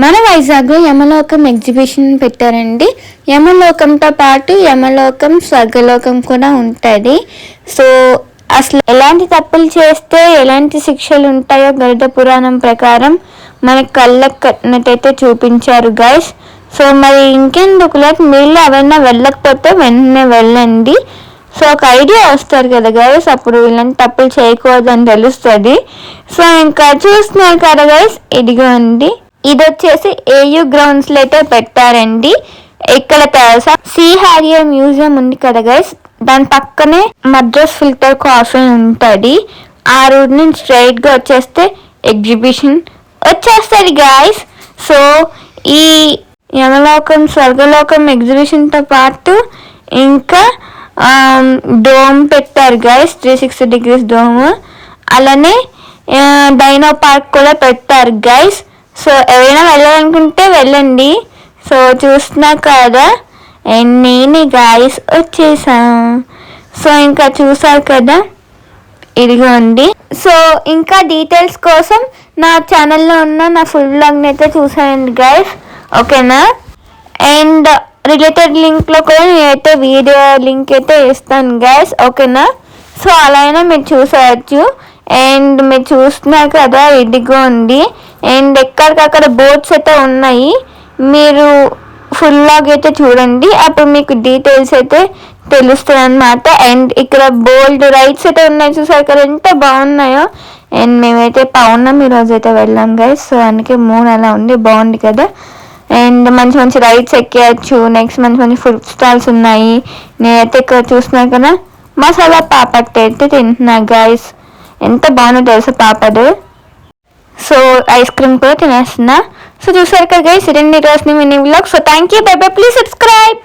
మన వైజాగ్లో యమలోకం ఎగ్జిబిషన్ పెట్టారండి. యమలోకంతో పాటు యమలోకం స్వర్గలోకం కూడా ఉంటుంది. సో అసలు ఎలాంటి తప్పులు చేస్తే ఎలాంటి శిక్షలు ఉంటాయో గరుడ పురాణం ప్రకారం మనకి కళ్ళకు కట్టినట్టయితే చూపించారు గైస్. సో మరి ఇంకెందుకు లేక మీరు ఎవరైనా వెళ్ళకపోతే వెంటనే వెళ్ళండి. సో ఒక ఐడియా వస్తారు కదా గైస్, అప్పుడు ఇలాంటి తప్పులు చేయకూడదు అని తెలుస్తుంది. సో ఇంకా చూస్తున్నారు కదా గైస్, ఇదిగోండి, ఇది వచ్చేసి ఏయూ గ్రౌండ్స్లో అయితే పెట్టారండి. ఇక్కడ తెలుసా హారియర్ మ్యూజియం ఉంది కదా గైస్, దాని పక్కనే మద్రాస్ ఫిల్టర్ కాఫీ ఉంటుంది. ఆ రూట్ నుంచి స్ట్రైట్గా వచ్చేస్తే ఎగ్జిబిషన్ వచ్చేస్తుంది గైస్. సో ఈ యమలోకం స్వర్గలోకం ఎగ్జిబిషన్తో పాటు ఇంకా డోమ్ పెట్టారు గైస్, 360 degrees డోమ్. అలానే డైనో పార్క్ కూడా పెట్టారు గైస్. సో ఎవరైనా వెళ్ళాలనుకుంటే వెళ్ళండి. సో చూస్తున్నా కదా, నేను గైస్ వచ్చేసాం. సో ఇంకా చూసారు కదా, ఇదిగోండి. సో ఇంకా డీటెయిల్స్ కోసం నా ఛానల్లో ఉన్న నా ఫుల్ వ్లాగ్ని అయితే చూసానండి గైస్, ఓకేనా. అండ్ రిలేటెడ్ లింక్లో కూడా నేనైతే వీడియో లింక్ అయితే ఇస్తాను గైస్, ఓకేనా. సో అలా అయినా మీరు చూసేయచ్చు. అండ్ మీరు చూస్తున్నారు కదా, ఇదిగోండి. అండ్ ఎక్కడికక్కడ బోర్డ్స్ అయితే ఉన్నాయి, మీరు ఫుల్ లాగ్ అయితే చూడండి, అప్పుడు మీకు డీటెయిల్స్ అయితే తెలుస్తుంది అనమాట. అండ్ ఇక్కడ బోల్డ్ రైడ్స్ అయితే ఉన్నాయి, చూసారు కదా ఎంత బాగున్నాయో. అండ్ మేమైతే పౌర్ణమి ఈరోజు అయితే వెళ్ళాం గైస్. సో అందుకే మూన్ అలా ఉంది, బాగుంది కదా. అండ్ మంచి మంచి రైడ్స్ ఎక్కేయచ్చు. నెక్స్ట్ మంచి మంచి ఫుడ్ స్టాల్స్ ఉన్నాయి. నేనైతే ఇక్కడ చూస్తున్నాను కదా, మసాలా పాపడ్ అయితే తింటున్నా గైస్, ఎంత బాగుందో తెలుసా పాపడ్. సో ఐస్ క్రీమ్ కూడా తినేస్తున్నా. సో చూసారు కదా గైస్, 2 రోజుని mini vlog. So thank you, by by, please subscribe.